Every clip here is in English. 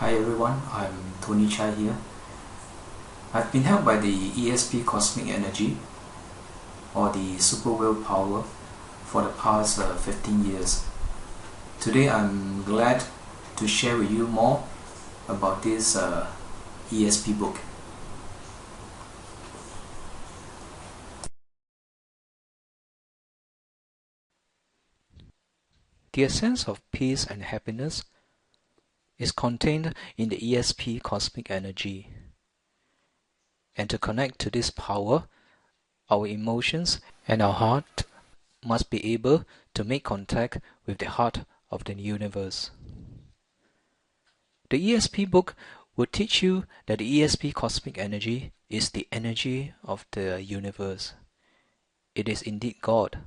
Hi everyone, I'm Tony Chai here. I've been helped by the ESP Cosmic Energy or the Super Willpower for the past 15 years. Today I'm glad to share with you more about this ESP book. The essence of peace and happiness is contained in the ESP Cosmic Energy. And to connect to this power, our emotions and our heart must be able to make contact with the heart of the universe. The ESP book will teach you that the ESP Cosmic Energy is the energy of the universe. It is indeed God.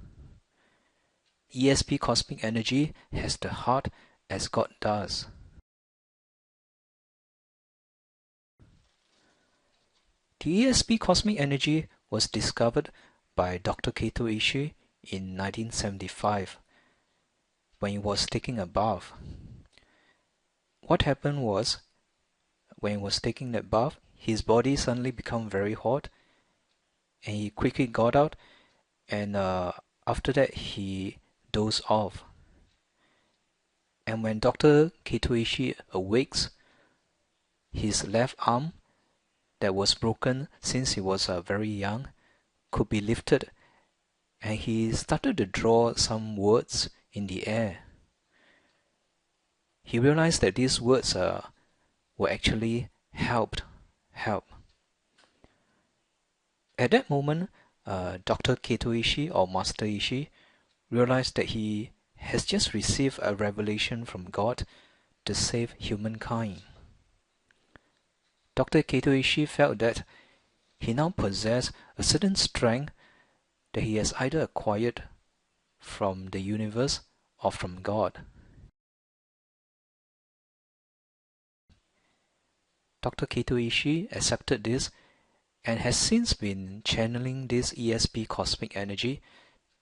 ESP Cosmic Energy has the heart as God does. The ESP Cosmic Energy was discovered by Dr. Ishii in 1975 when he was taking a bath. What happened was, when he was taking that bath, his body suddenly became very hot and he quickly got out and after that he dozed off. And when Dr. Ishii awakes, his left arm that was broken since he was very young could be lifted, and he started to draw some words in the air. He realized that these words were actually help. At that moment, Dr. Ishii or Master Ishii realized that he has just received a revelation from God to save humankind. Dr. Ishii felt that he now possessed a certain strength that he has either acquired from the universe or from God. Dr. Ishii accepted this and has since been channeling this ESP cosmic energy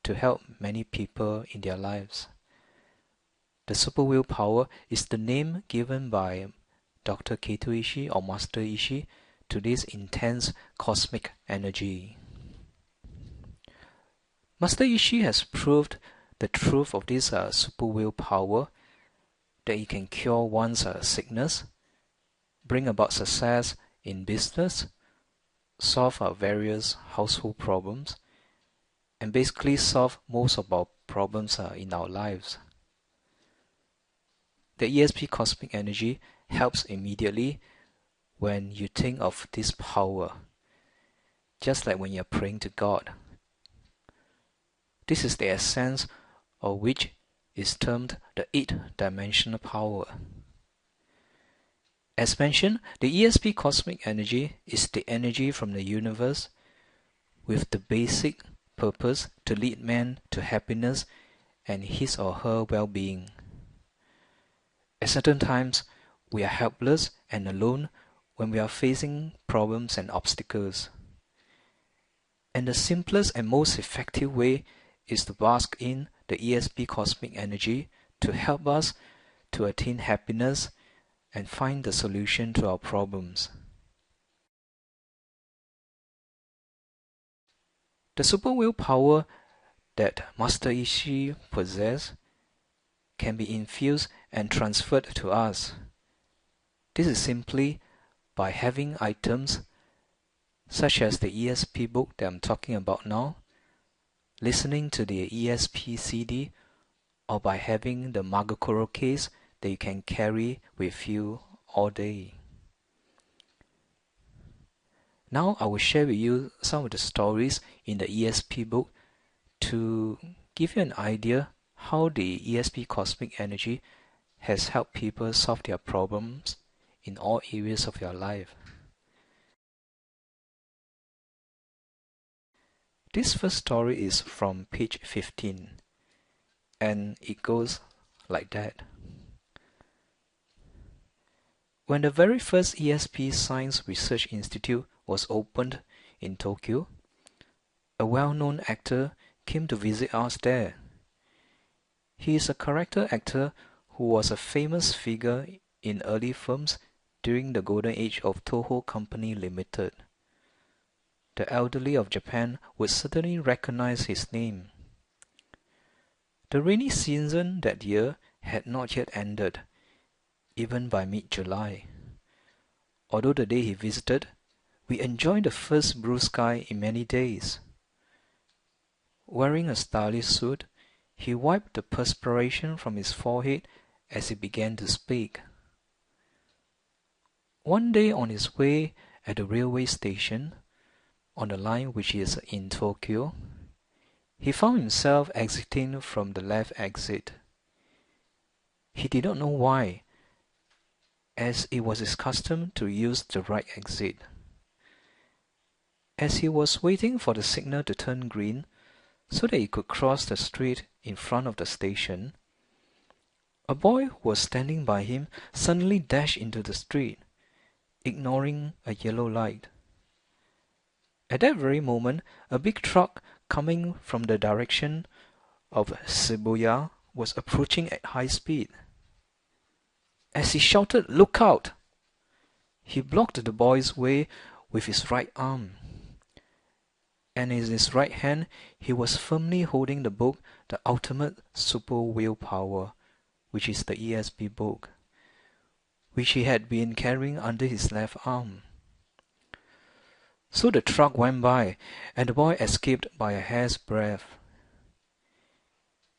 to help many people in their lives. The super willpower is the name given by Dr. Ishii or Master Ishii to this intense cosmic energy. Master Ishii has proved the truth of this super willpower, that it can cure one's sickness, bring about success in business, solve various household problems, and basically solve most of our problems in our lives. The ESP cosmic energy helps immediately when you think of this power, just like when you're praying to God. This is the essence of which is termed the 8-dimensional power. As mentioned, the ESP cosmic energy is the energy from the universe with the basic purpose to lead man to happiness and his or her well-being. At certain times, we are helpless and alone when we are facing problems and obstacles. And the simplest and most effective way is to bask in the ESP cosmic energy to help us to attain happiness and find the solution to our problems. The super willpower that Master Ishii possesses can be infused and transferred to us. This is simply by having items such as the ESP book that I'm talking about now, listening to the ESP CD, or by having the Magakoro case that you can carry with you all day. Now I will share with you some of the stories in the ESP book to give you an idea how the ESP cosmic energy has helped people solve their problems in all areas of your life. This first story is from page 15, and it goes like that. When the very first ESP Science Research Institute was opened in Tokyo, a well-known actor came to visit us there. He is a character actor who was a famous figure in early films during the golden age of Toho Company Limited. The elderly of Japan would certainly recognize his name. The rainy season that year had not yet ended, even by mid-July. Although the day he visited, we enjoyed the first blue sky in many days. Wearing a stylish suit, he wiped the perspiration from his forehead as he began to speak. One day on his way at the railway station, on the line which is in Tokyo, he found himself exiting from the left exit. He did not know why, as it was his custom to use the right exit. As he was waiting for the signal to turn green so that he could cross the street in front of the station, a boy who was standing by him suddenly dashed into the street, ignoring a yellow light. At that very moment, a big truck coming from the direction of Shibuya was approaching at high speed. As he shouted, "Look out!" he blocked the boy's way with his right arm, and in his right hand he was firmly holding the book The Ultimate Super Willpower, which is the ESP book, which he had been carrying under his left arm. So the truck went by, and the boy escaped by a hair's breadth.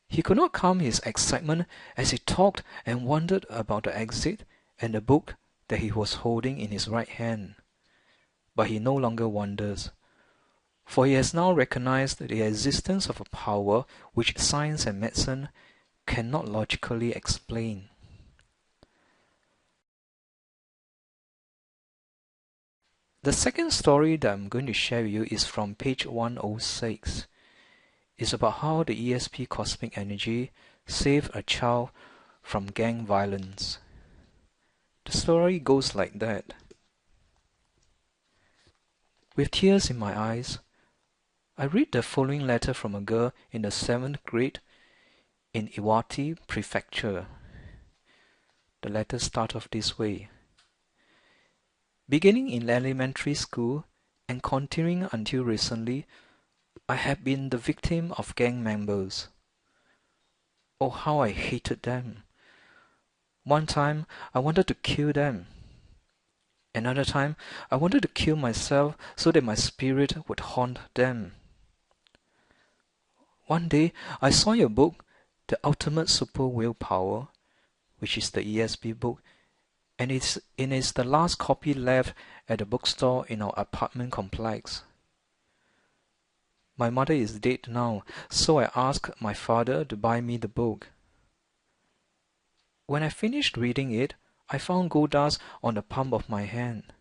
He could not calm his excitement as he talked and wondered about the exit and the book that he was holding in his right hand. But he no longer wonders, for he has now recognized the existence of a power which science and medicine cannot logically explain. The second story that I'm going to share with you is from page 106. It's about how the ESP cosmic energy saved a child from gang violence. The story goes like that. With tears in my eyes, I read the following letter from a girl in the 7th grade in Iwate Prefecture. The letter starts off this way. Beginning in elementary school and continuing until recently, I have been the victim of gang members. Oh, how I hated them. One time, I wanted to kill them. Another time, I wanted to kill myself so that my spirit would haunt them. One day, I saw your book, The Ultimate Super Willpower, which is the ESP book, and it is the last copy left at the bookstore in our apartment complex. My mother is dead now, so I asked my father to buy me the book. When I finished reading it, I found gold dust on the palm of my hand.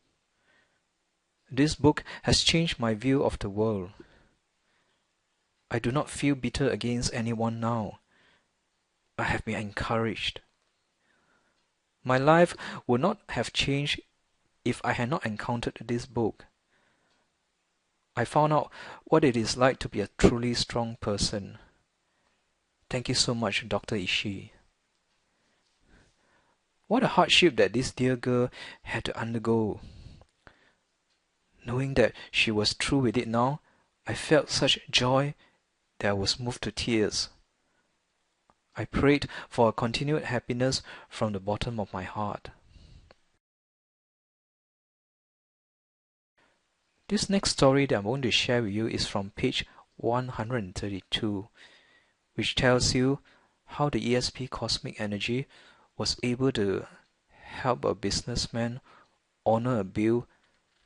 This book has changed my view of the world. I do not feel bitter against anyone now. I have been encouraged. My life would not have changed if I had not encountered this book. I found out what it is like to be a truly strong person. Thank you so much, Dr. Ishii. What a hardship that this dear girl had to undergo. Knowing that she was through with it now, I felt such joy that I was moved to tears. I prayed for a continued happiness from the bottom of my heart. This next story that I'm going to share with you is from page 132, which tells you how the ESP cosmic energy was able to help a businessman honor a bill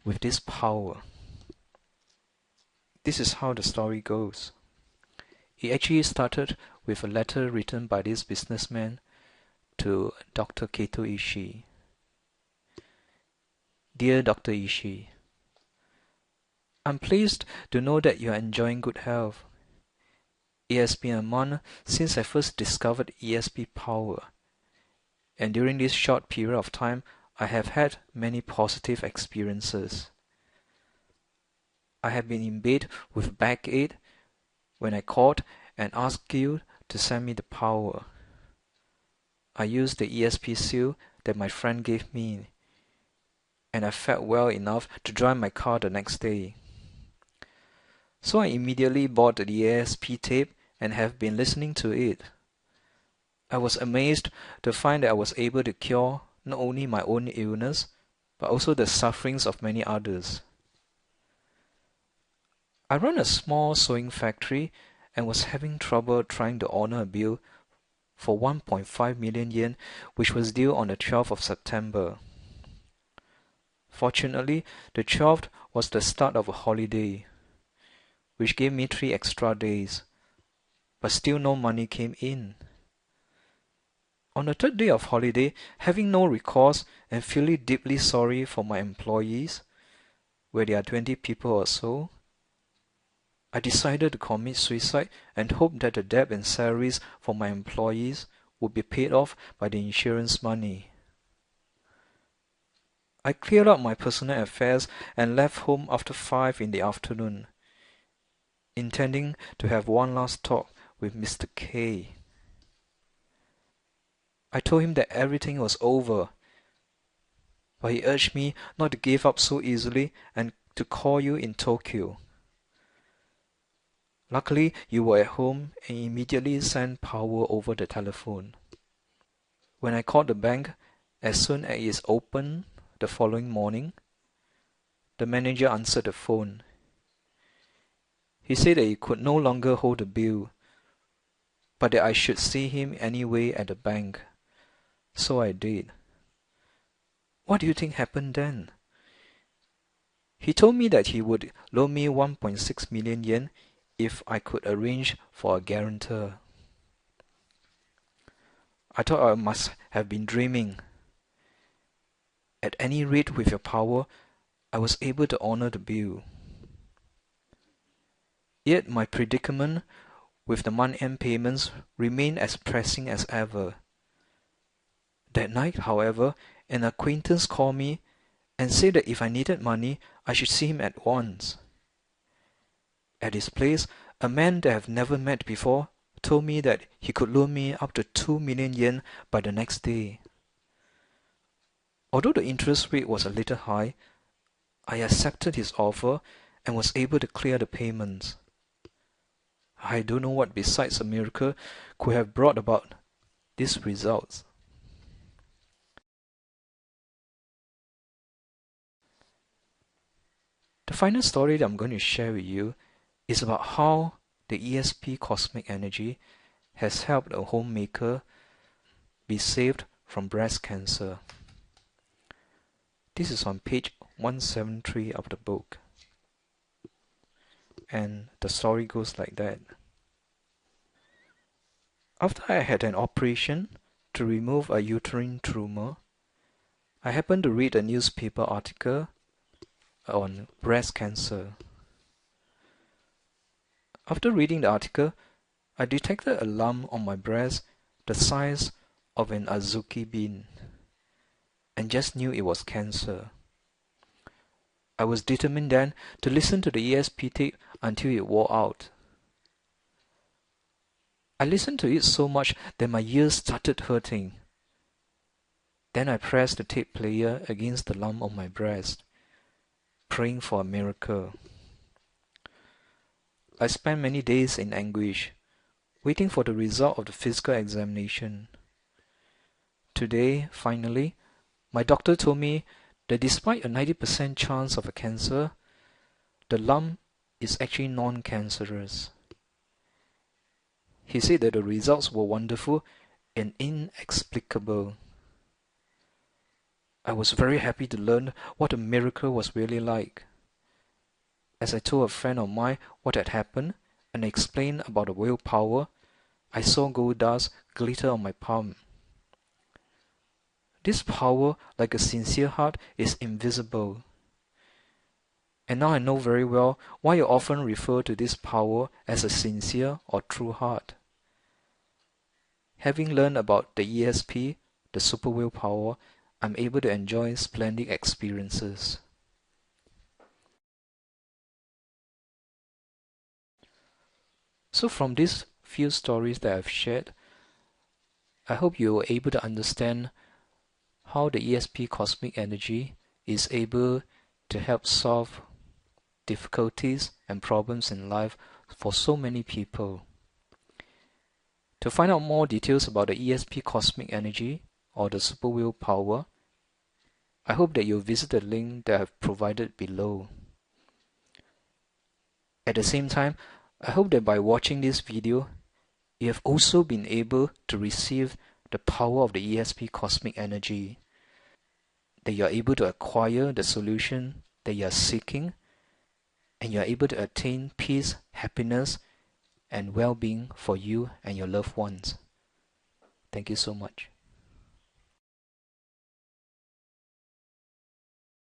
with this power. This is how the story goes. It actually started with a letter written by this businessman to Dr. Kato Ishii. Dear Dr. Ishii, I'm pleased to know that you are enjoying good health. It has been a month since I first discovered ESP power, and during this short period of time, I have had many positive experiences. I have been in bed with backache when I called and asked you to send me the power. I used the ESP seal that my friend gave me, and I felt well enough to drive my car the next day. So I immediately bought the ESP tape and have been listening to it. I was amazed to find that I was able to cure not only my own illness, but also the sufferings of many others. I run a small sewing factory and was having trouble trying to honor a bill for 1.5 million yen, which was due on the 12th of September. Fortunately, the 12th was the start of a holiday, which gave me 3 extra days, but still no money came in. On the 3rd day of holiday, having no recourse and feeling deeply sorry for my employees, where there are 20 people or so, I decided to commit suicide and hoped that the debt and salaries for my employees would be paid off by the insurance money. I cleared up my personal affairs and left home after 5 in the afternoon, intending to have one last talk with Mr. K. I told him that everything was over, but he urged me not to give up so easily and to call you in Tokyo. Luckily, you were at home and immediately sent power over the telephone. When I called the bank, as soon as it opened the following morning, the manager answered the phone. He said that he could no longer hold the bill, but that I should see him anyway at the bank. So I did. What do you think happened then? He told me that he would loan me 1.6 million yen if I could arrange for a guarantor. I thought I must have been dreaming. At any rate, with your power, I was able to honor the bill. Yet my predicament with the month-end payments remained as pressing as ever. That night, however, an acquaintance called me and said that if I needed money, I should see him at once. At his place, a man that I have never met before told me that he could loan me up to 2 million yen by the next day. Although the interest rate was a little high, I accepted his offer and was able to clear the payments. I don't know what besides a miracle could have brought about these results. The final story that I'm going to share with you is about how the ESP cosmic energy has helped a homemaker be saved from breast cancer. This is on page 173 of the book. And the story goes like that. After I had an operation to remove a uterine tumor, I happened to read a newspaper article on breast cancer. After reading the article, I detected a lump on my breast the size of an azuki bean, and just knew it was cancer. I was determined then to listen to the ESP tape until it wore out. I listened to it so much that my ears started hurting. Then I pressed the tape player against the lump on my breast, praying for a miracle. I spent many days in anguish, waiting for the result of the physical examination. Today, finally, my doctor told me that despite a 90% chance of a cancer, the lump is actually non-cancerous. He said that the results were wonderful and inexplicable. I was very happy to learn what a miracle was really like. As I told a friend of mine what had happened and explained about the willpower, I saw gold dust glitter on my palm. This power, like a sincere heart, is invisible. And now I know very well why you often refer to this power as a sincere or true heart. Having learned about the ESP, the super willpower, I'm able to enjoy splendid experiences. So from these few stories that I've shared, I hope you were able to understand how the ESP cosmic energy is able to help solve difficulties and problems in life for so many people. To find out more details about the ESP cosmic energy or the super willpower, I hope that you'll visit the link that I've provided below. At the same time, I hope that by watching this video, you have also been able to receive the power of the ESP cosmic energy, that you are able to acquire the solution that you are seeking, and you are able to attain peace, happiness, and well-being for you and your loved ones. Thank you so much.